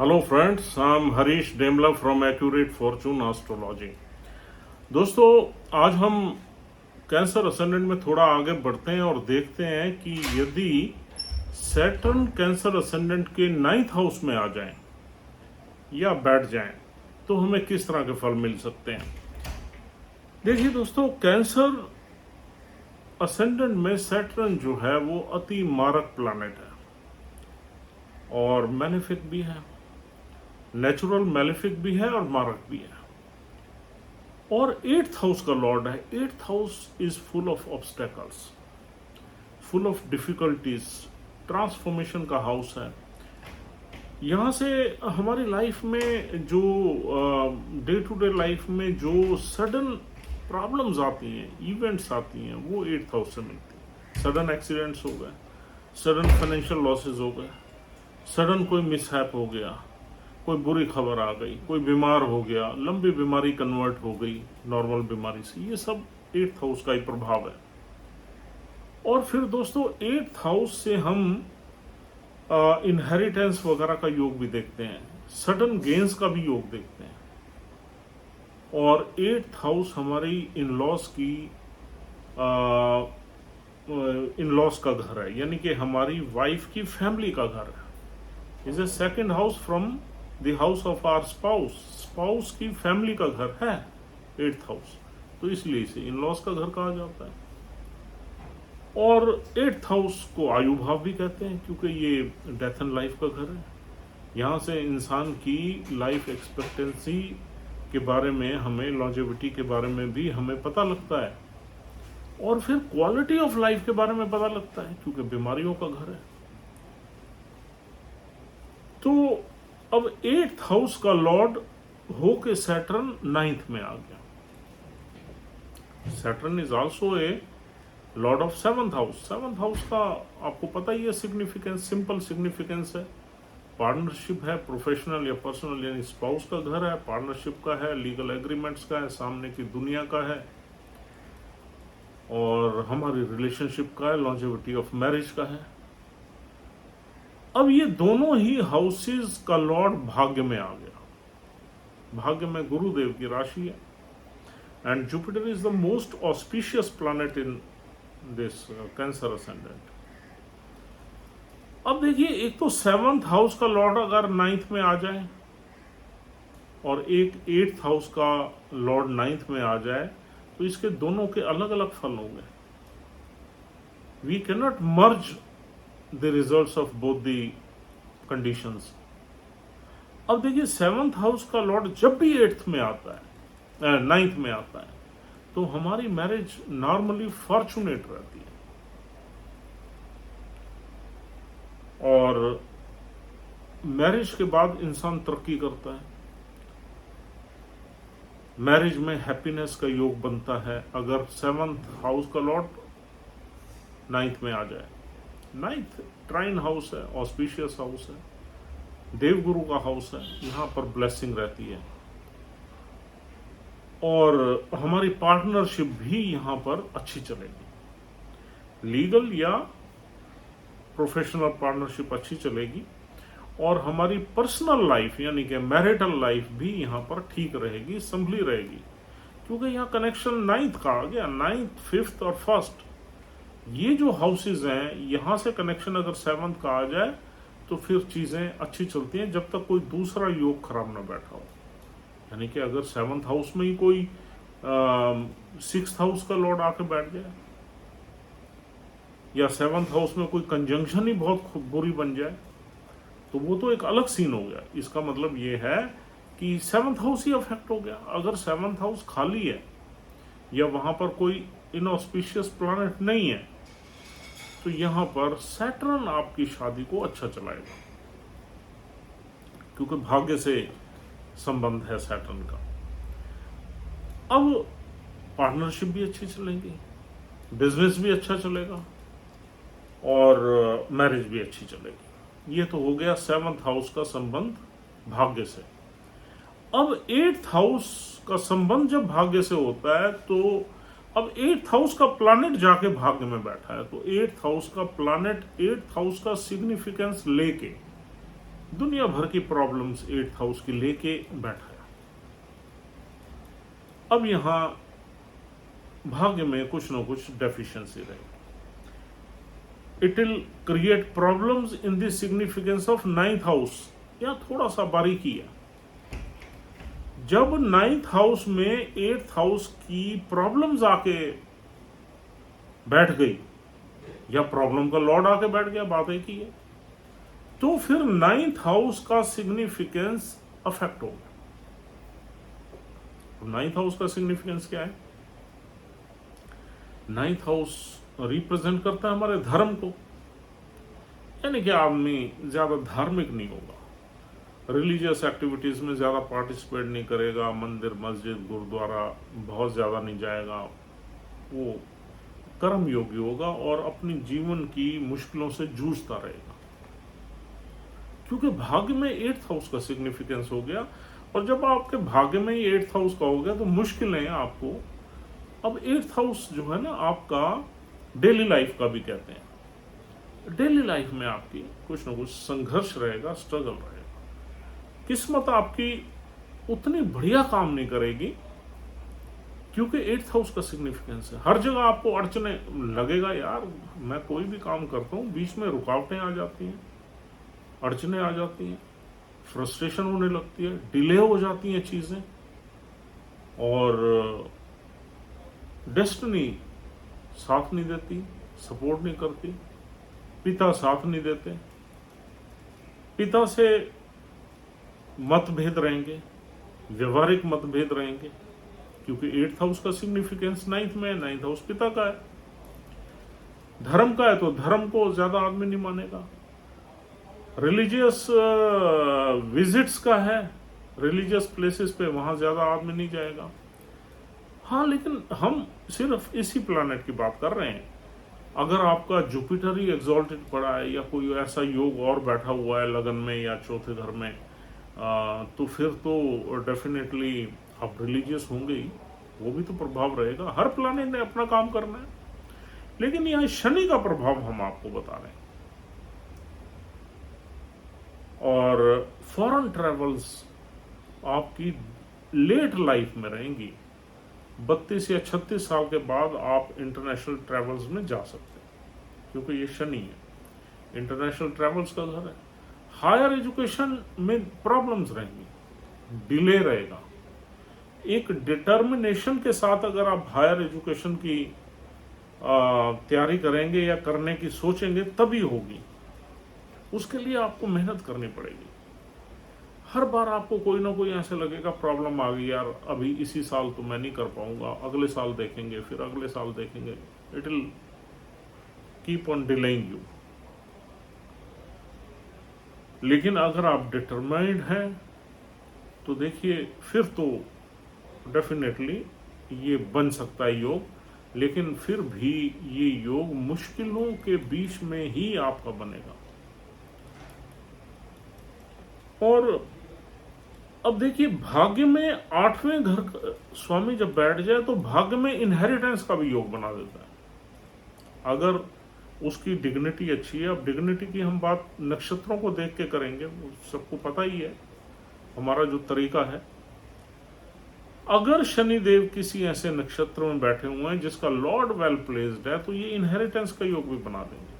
Hello friends, I'm Harish Demla from accurate fortune astrology. दोस्तों, आज हम कैंसर असेंडेंट में थोड़ा आगे बढ़ते हैं और देखते हैं कि यदि सैटर्न कैंसर असेंडेंट के 9th हाउस में आ जाएं या बैठ जाएं तो हमें किस तरह के फल मिल सकते हैं। देखिए दोस्तों, कैंसर असेंडेंट में सैटर्न जो है वो अति मारक प्लैनेट है और मैलेफिक भी है, नेचुरल मैलेफिक भी है और मारक भी है। और 8th हाउस का लॉर्ड है। 8th house is full of obstacles, full of difficulties, transformation का हाउस है। यहाँ से हमारी लाइफ में जो डे टू डे लाइफ में जो सडन प्रॉब्लम्स आती हैं, इवेंट्स आती हैं, वो 8th हाउस से मिलती हैं। सडन एक्सीडेंट्स हो गए, सडन फाइनेंशियल लॉसेज हो गए, सडन कोई मिसहैप हो गया, कोई बुरी खबर आ गई, कोई बीमार हो गया, लंबी बीमारी कन्वर्ट हो गई नॉर्मल बीमारी से, ये सब 8th हाउस का ही प्रभाव है। और फिर दोस्तों 8th हाउस से हम इनहेरिटेंस वगैरह का योग भी देखते हैं, सडन गेन्स का भी योग देखते हैं। और 8th हाउस हमारी इन-लॉज की इन-लॉज का घर है, यानी कि हमारी वाइफ की फैमिली का घर है। Is a second house from the house of our spouse की फैमिली का घर है 8th हाउस, तो इसलिए इसे इन लॉज का घर कहा जाता है। और 8th हाउस को आयु भाव भी कहते हैं क्योंकि ये डेथ एंड लाइफ का घर है। यहाँ से इंसान की लाइफ एक्सपेक्टेंसी के बारे में हमें, लॉन्जेविटी के बारे में भी हमें पता लगता है, और फिर क्वालिटी ऑफ लाइफ के बारे में पता लगता है क्योंकि बीमारियों का घर है। तो अब 8th हाउस का लॉर्ड हो के सैटर्न 9th में आ गया। Saturn is also a Lord of 7th house. 7th house का आपको पता ही है सिग्निफिकेंस, सिंपल सिग्निफिकेंस है, पार्टनरशिप है, प्रोफेशनल या पर्सनल यानी स्पाउस का घर है, पार्टनरशिप का है, लीगल एग्रीमेंट्स का है, सामने की दुनिया का है, और हमारी रिलेशनशिप का है, लॉन्जेविटी ऑफ मैरिज का है। अब ये दोनों ही हाउसेस का लॉर्ड भाग्य में आ गया। भाग्य में गुरुदेव की राशि है, and Jupiter is the most auspicious planet in this cancer ascendant. अब देखिए, एक तो 7th हाउस का लॉर्ड अगर 9th में आ जाए और एक 8th हाउस का लॉर्ड 9th में आ जाए तो इसके दोनों के अलग अलग फल होंगे। We can not merge the results of both the conditions। अब देखिए, 7th हाउस का लॉर्ड जब भी 8th में आता है, 9th में आता है, तो हमारी मैरिज नॉर्मली फॉर्चुनेट रहती है और मैरिज के बाद इंसान तरक्की करता है। मैरिज में हैप्पीनेस का योग बनता है अगर 7th हाउस का लॉर्ड 9th में आ जाए। 9th ट्राइन हाउस है, ऑस्पिशियस हाउस है, देवगुरु का हाउस है, यहां पर ब्लेसिंग रहती है और हमारी पार्टनरशिप भी यहां पर अच्छी चलेगी, लीगल या प्रोफेशनल पार्टनरशिप अच्छी चलेगी, और हमारी पर्सनल लाइफ यानी कि मैरिटल लाइफ भी यहां पर ठीक रहेगी, संभली रहेगी, क्योंकि यहां कनेक्शन 9th का आ गया। 9th, 5th और 1st, ये जो हाउसेज हैं, यहां से कनेक्शन अगर 7th का आ जाए तो फिर चीजें अच्छी चलती हैं जब तक कोई दूसरा योग खराब ना बैठा हो। यानी कि अगर 7th हाउस में ही कोई 6th हाउस का लॉर्ड आके बैठ जाए या 7th हाउस में कोई कंजंक्शन ही बहुत बुरी बन जाए तो वो तो एक अलग सीन हो गया। इसका मतलब ये है कि 7th हाउस ही अफेक्ट हो गया। अगर 7th हाउस खाली है या वहां पर कोई इनऑस्पिशियस प्लैनेट नहीं है तो यहां पर सैटर्न आपकी शादी को अच्छा चलाएगा, क्योंकि भाग्य से संबंध है सैटर्न का। अब पार्टनरशिप भी अच्छी चलेगी, बिजनेस भी अच्छा चलेगा और मैरिज भी अच्छी चलेगी। ये तो हो गया 7th हाउस का संबंध भाग्य से। अब 8th हाउस का संबंध जब भाग्य से होता है तो अब 8th हाउस का प्लैनेट जाके भाग्य में बैठा है, तो 8th हाउस का प्लैनेट 8th हाउस का सिग्निफिकेंस लेके दुनिया भर की प्रॉब्लम्स 8th हाउस की लेके बैठा है। अब यहां भाग्य में कुछ ना कुछ डेफिशिएंसी रहेगी। It will create problems in the significance of 9th house. या थोड़ा सा बारीकी है, जब 9th हाउस में 8th हाउस की प्रॉब्लम्स आके बैठ गई या प्रॉब्लम का लॉर्ड आके बैठ गया, बात एक ही है, तो फिर 9th हाउस का सिग्निफिकेंस अफेक्ट होगा। 9th हाउस का सिग्निफिकेंस क्या है? 9th हाउस रिप्रेजेंट करता है हमारे धर्म को, यानी कि आदमी ज्यादा धार्मिक नहीं होगा, रिलीजियस एक्टिविटीज में ज्यादा पार्टिसिपेट नहीं करेगा, मंदिर मस्जिद गुरुद्वारा बहुत ज्यादा नहीं जाएगा, वो कर्म योगी होगा और अपनी जीवन की मुश्किलों से जूझता रहेगा, क्योंकि भाग्य में 8th हाउस का सिग्निफिकेंस हो गया। और जब आपके भाग्य में ही 8th हाउस का हो गया तो मुश्किलें आपको, अब 8th हाउस जो है ना आपका डेली लाइफ का भी कहते हैं, डेली लाइफ में आपकी कुछ ना कुछ संघर्ष रहेगा, स्ट्रगल रहेगा, किस्मत आपकी उतनी बढ़िया काम नहीं करेगी, क्योंकि 8th हाउस का सिग्निफिकेंस है। हर जगह आपको अड़चने लगेगा, यार मैं कोई भी काम करता हूं बीच में रुकावटें आ जाती हैं, अड़चने आ जाती हैं, फ्रस्ट्रेशन होने लगती है, डिले हो जाती हैं चीजें, और डेस्टिनी साथ नहीं देती, सपोर्ट नहीं करती, पिता साथ नहीं देते, पिता से मतभेद रहेंगे, व्यवहारिक मतभेद रहेंगे, क्योंकि 8th हाउस का सिग्निफिकेंस 9th में है, 9th हाउस पिता का है, धर्म का है, तो धर्म को ज्यादा आदमी नहीं मानेगा, रिलीजियस विजिट्स का है, रिलीजियस प्लेसेस पे वहां ज्यादा आदमी नहीं जाएगा। हाँ, लेकिन हम सिर्फ इसी प्लैनेट की बात कर रहे हैं। अगर आपका जुपिटर ही एग्जॉल्टेड पड़ा है या कोई ऐसा योग और बैठा हुआ है लगन में या चौथे घर में, तो फिर तो डेफिनेटली आप रिलीजियस होंगे ही, वो भी तो प्रभाव रहेगा। हर प्लैनेट ने अपना काम करना है, लेकिन यहाँ शनि का प्रभाव हम आपको बता रहे हैं। और फॉरेन ट्रेवल्स आपकी लेट लाइफ में रहेंगी, 32 या 36 साल के बाद आप इंटरनेशनल ट्रेवल्स में जा सकते हैं, क्योंकि ये शनि है, इंटरनेशनल ट्रेवल्स का घर है। हायर एजुकेशन में प्रॉब्लम्स रहेंगी, डिले रहेगा। एक डिटर्मिनेशन के साथ अगर आप हायर एजुकेशन की तैयारी करेंगे या करने की सोचेंगे तभी होगी, उसके लिए आपको मेहनत करनी पड़ेगी। हर बार आपको कोई ना कोई ऐसे लगेगा प्रॉब्लम आ गई, यार अभी इसी साल तो मैं नहीं कर पाऊंगा, अगले साल देखेंगे, फिर अगले साल देखेंगे, it will keep on delaying you. लेकिन अगर आप डिटरमाइंड हैं तो देखिए फिर तो डेफिनेटली ये बन सकता है योग, लेकिन फिर भी ये योग मुश्किलों के बीच में ही आपका बनेगा। और अब देखिए भाग्य में 8वें घर स्वामी जब बैठ जाए तो भाग्य में इनहेरिटेंस का भी योग बना देता है, अगर उसकी डिग्निटी अच्छी है। अब डिग्निटी की हम बात नक्षत्रों को देख के करेंगे, वो सबको पता ही है हमारा जो तरीका है। अगर शनिदेव किसी ऐसे नक्षत्र में बैठे हुए हैं जिसका लॉर्ड वेल प्लेस्ड है, तो ये इनहेरिटेंस का योग भी बना देंगे।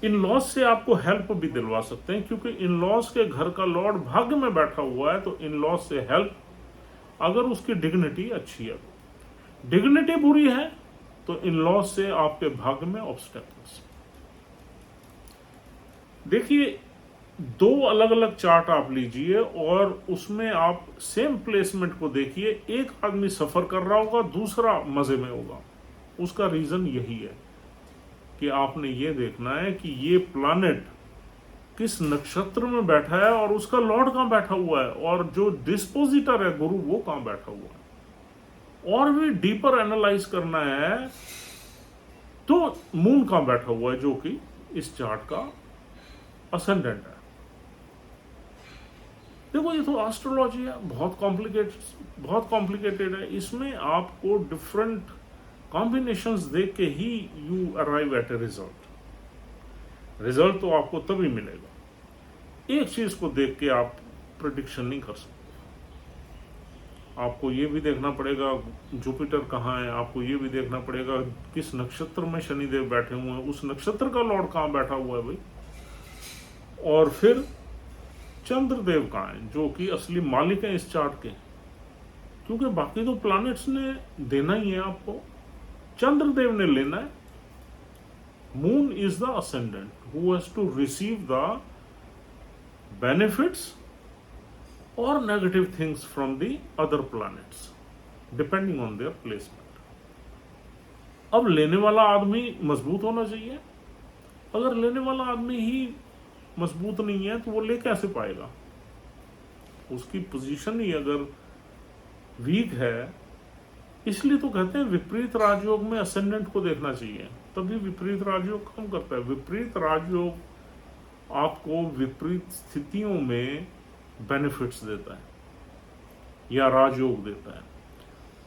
इन लॉज से आपको हेल्प भी दिलवा सकते हैं, क्योंकि इन लॉज के घर का लॉर्ड भाग्य में बैठा हुआ है, तो इन लॉज से हेल्प, अगर उसकी डिग्निटी अच्छी है। डिग्निटी बुरी है तो इन लॉज से आपके भाग्य में ऑब्स्टेकल्स। देखिए 2 अलग अलग चार्ट आप लीजिए और उसमें आप सेम प्लेसमेंट को देखिए, एक आदमी सफर कर रहा होगा, दूसरा मजे में होगा। उसका रीजन यही है कि आपने ये देखना है कि ये प्लैनेट किस नक्षत्र में बैठा है और उसका लॉर्ड कहां बैठा हुआ है, और जो डिस्पोजिटर है गुरु वो कहां बैठा हुआ है। और भी डीपर एनालाइज करना है तो मून कहां बैठा हुआ है, जो कि इस चार्ट का असेंडेंट है। देखो ये तो एस्ट्रोलॉजी है, बहुत कॉम्प्लिकेटेड है। इसमें आपको डिफरेंट कॉम्बिनेशंस देख के ही you arrive at a result. Result तो आपको तभी मिलेगा। एक चीज को देख के आप प्रेडिक्शन नहीं कर सकते। आपको ये भी देखना पड़ेगा जुपिटर कहाँ है, आपको ये भी देखना पड़ेगा किस नक्षत्र में शनिदेव बैठे हुए हैं, उस नक्षत्र का लॉर्ड कहाँ बैठा हुआ है भाई, और फिर चंद्रदेव कहाँ है जो कि असली मालिक है इस चार्ट के, क्योंकि बाकी तो प्लैनेट्स ने देना ही है आपको, चंद्रदेव ने लेना है। Moon is the ascendant who has to receive the benefits और negative things from the other planets depending on their placement. अब लेने वाला आदमी मजबूत होना चाहिए। अगर लेने वाला आदमी ही मजबूत नहीं है तो वो ले कैसे पाएगा, उसकी पोजीशन ही अगर वीक है। इसलिए तो कहते हैं विपरीत राजयोग में असेंडेंट को देखना चाहिए, तभी विपरीत राजयोग काम करता है। विपरीत राजयोग आपको विपरीत स्थितियों में बेनिफिट्स देता है या राजयोग देता है,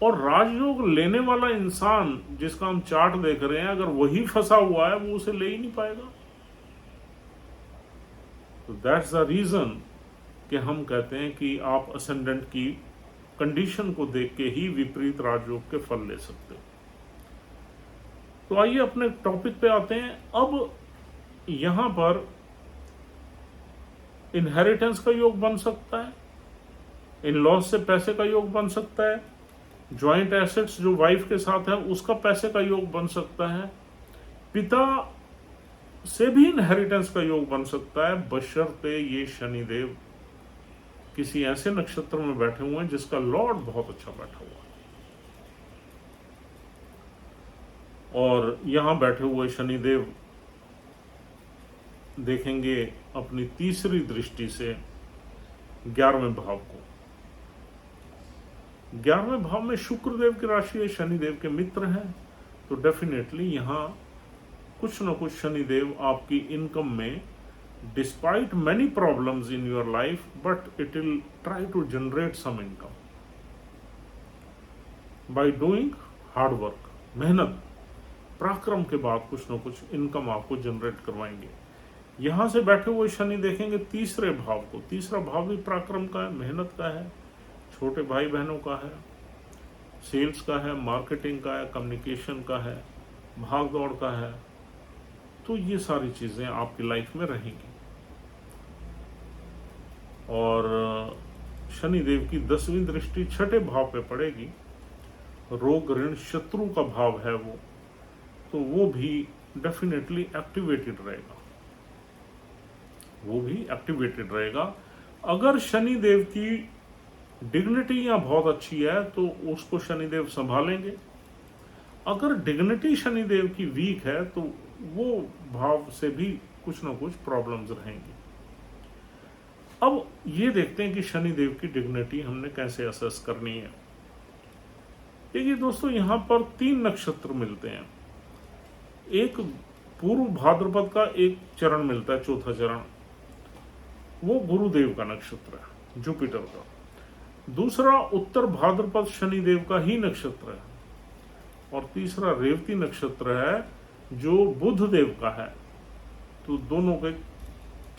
और राजयोग लेने वाला इंसान जिसका हम चार्ट देख रहे हैं, अगर वही फंसा हुआ है वो उसे ले ही नहीं पाएगा। तो दैट्स द रीजन कि हम कहते हैं कि आप असेंडेंट की कंडीशन को देख के ही विपरीत राजयोग के फल ले सकते हो। तो आइए अपने टॉपिक पे आते हैं। अब यहां पर इनहेरिटेंस का योग बन सकता है, इन लॉस से पैसे का योग बन सकता है, ज्वाइंट एसेट्स जो वाइफ के साथ है उसका पैसे का योग बन सकता है, पिता से भी इनहेरिटेंस का योग बन सकता है, बशर्ते ये शनिदेव किसी ऐसे नक्षत्र में बैठे हुए हैं जिसका लॉर्ड बहुत अच्छा बैठा हुआ है। और यहां बैठे हुए शनिदेव देखेंगे अपनी तीसरी दृष्टि से 11वें भाव को। 11वें भाव में शुक्रदेव की राशि है, शनिदेव के मित्र हैं, तो डेफिनेटली यहां कुछ न कुछ शनिदेव आपकी इनकम में, despite many problems in your life, but it will try to generate some income by doing hard work. मेहनत पराक्रम के बाद कुछ न कुछ इनकम आपको जनरेट करवाएंगे। यहां से बैठे हुए शनि देखेंगे तीसरे भाव को। तीसरा भाव भी पराक्रम का है, मेहनत का है, छोटे भाई बहनों का है, सेल्स का है, मार्केटिंग का है, कम्युनिकेशन का है, भाग दौड़ का है। तो ये सारी चीजें आपकी लाइफ में रहेंगी। और शनिदेव की 10वीं दृष्टि छठे भाव पे पड़ेगी, रोग ऋण शत्रु का भाव है वो, तो वो भी डेफिनेटली एक्टिवेटेड रहेगा, वो भी एक्टिवेटेड रहेगा। अगर शनिदेव की डिग्निटी यहाँ बहुत अच्छी है तो उसको शनिदेव संभालेंगे। अगर डिग्निटी शनिदेव की वीक है तो वो भाव से भी कुछ ना कुछ प्रॉब्लम्स रहेंगी। अब ये देखते हैं कि शनिदेव की डिग्निटी हमने कैसे असेस करनी है। देखिए दोस्तों, यहां पर 3 नक्षत्र मिलते हैं। एक पूर्व भाद्रपद का एक चरण मिलता है, चौथा चरण, वो गुरुदेव का नक्षत्र है, जुपिटर का। दूसरा उत्तर भाद्रपद शनिदेव का ही नक्षत्र है, और तीसरा रेवती नक्षत्र है जो बुध देव का है। तो दोनों के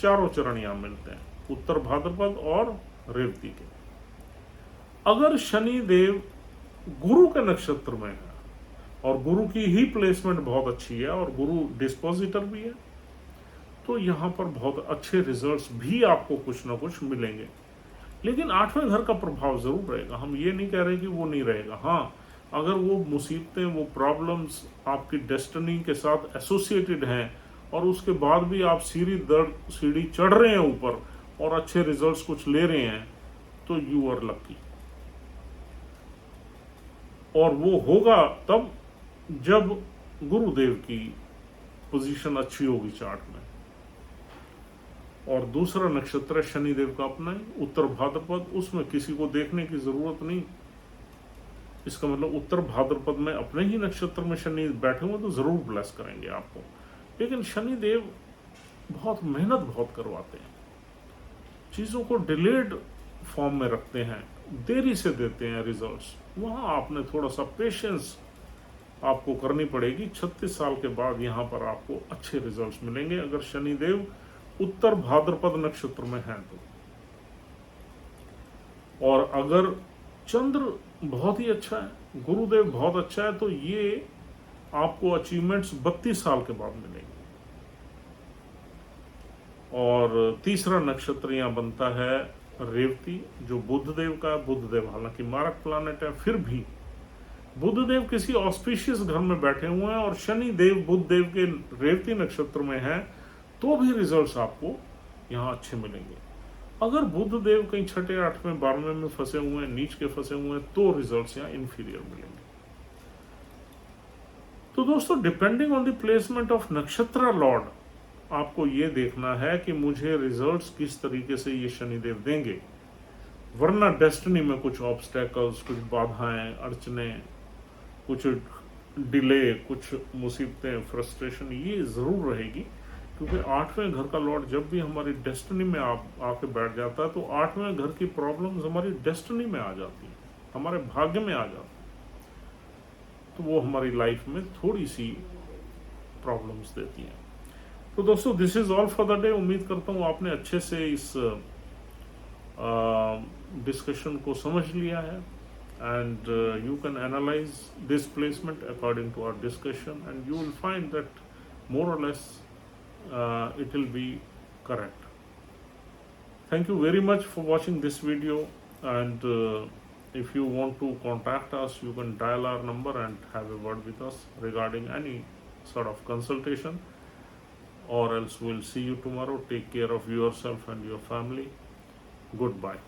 चारों चरण यहां मिलते हैं, उत्तर भाद्रपद और रेवती के। अगर शनिदेव गुरु के नक्षत्र में है और गुरु की ही प्लेसमेंट बहुत अच्छी है और गुरु डिस्पोजिटर भी है, तो यहां पर बहुत अच्छे रिजल्ट्स भी आपको कुछ ना कुछ मिलेंगे। लेकिन 8वें घर का प्रभाव जरूर रहेगा। हम ये नहीं कह रहे कि वो नहीं रहेगा। हाँ, अगर वो मुसीबतें, वो प्रॉब्लम्स आपकी डेस्टिनी के साथ एसोसिएटेड हैं और उसके बाद भी आप सीढ़ी चढ़ रहे हैं ऊपर और अच्छे रिजल्ट्स कुछ ले रहे हैं, तो यू आर लकी। और वो होगा तब जब गुरुदेव की पोजीशन अच्छी होगी चार्ट में। और दूसरा नक्षत्र है शनिदेव का अपना ही, उत्तर भाद्रपद, उसमें किसी को देखने की जरूरत नहीं। इसका मतलब उत्तर भाद्रपद में अपने ही नक्षत्र में शनि बैठे हुए तो जरूर ब्लेस करेंगे आपको। लेकिन शनिदेव बहुत मेहनत बहुत करवाते हैं, चीजों को डिलेड फॉर्म में रखते हैं, देरी से देते हैं रिजल्ट्स। वहां आपने थोड़ा सा पेशेंस आपको करनी पड़ेगी। 36 साल के बाद यहाँ पर आपको अच्छे रिजल्ट्स मिलेंगे अगर शनिदेव उत्तर भाद्रपद नक्षत्र में हैं तो। और अगर चंद्र बहुत ही अच्छा है, गुरुदेव बहुत अच्छा है, तो ये आपको अचीवमेंट्स 32 साल के बाद मिलेंगे। और तीसरा नक्षत्र यहाँ बनता है रेवती, जो बुधदेव का। बुधदेव हालांकि मारक प्लैनेट है, फिर भी बुधदेव किसी ऑस्पिशियस घर में बैठे हुए हैं और शनि देव बुधदेव के रेवती नक्षत्र में है, तो भी रिजल्ट्स आपको यहाँ अच्छे मिलेंगे। अगर बुधदेव कहीं 6, 8, 12 में फंसे हुए हैं, नीच के फंसे हुए हैं, तो रिजल्ट्स यहाँ इंफीरियर मिलेंगे। तो दोस्तों, depending on the placement of नक्षत्र लॉर्ड, आपको ये देखना है कि मुझे रिजल्ट्स किस तरीके से ये शनिदेव देंगे। वरना डेस्टिनी में कुछ ऑब्स्टेकल्स, कुछ बाधाएं, अड़चने, कुछ डिले, कुछ मुसीबतें, फ्रस्ट्रेशन, ये जरूर रहेगी। क्योंकि 8वें घर का लॉर्ड जब भी हमारी डेस्टिनी में आके बैठ जाता है, तो 8वें घर की प्रॉब्लम्स हमारी डेस्टिनी में आ जाती है, हमारे भाग्य में आ जाती है, तो वो हमारी लाइफ में थोड़ी सी प्रॉब्लम्स देती हैं। तो दोस्तों, this is all for the day. उम्मीद करता हूँ आपने अच्छे से इस डिस्कशन को समझ लिया है, and you can analyze this placement according to our discussion, and you will find that more or less it will be correct. Thank you very much for watching this video, and if you want to contact us, you can dial our number and have a word with us regarding any sort of consultation, or else we'll see you tomorrow. Take care of yourself and your family. Goodbye.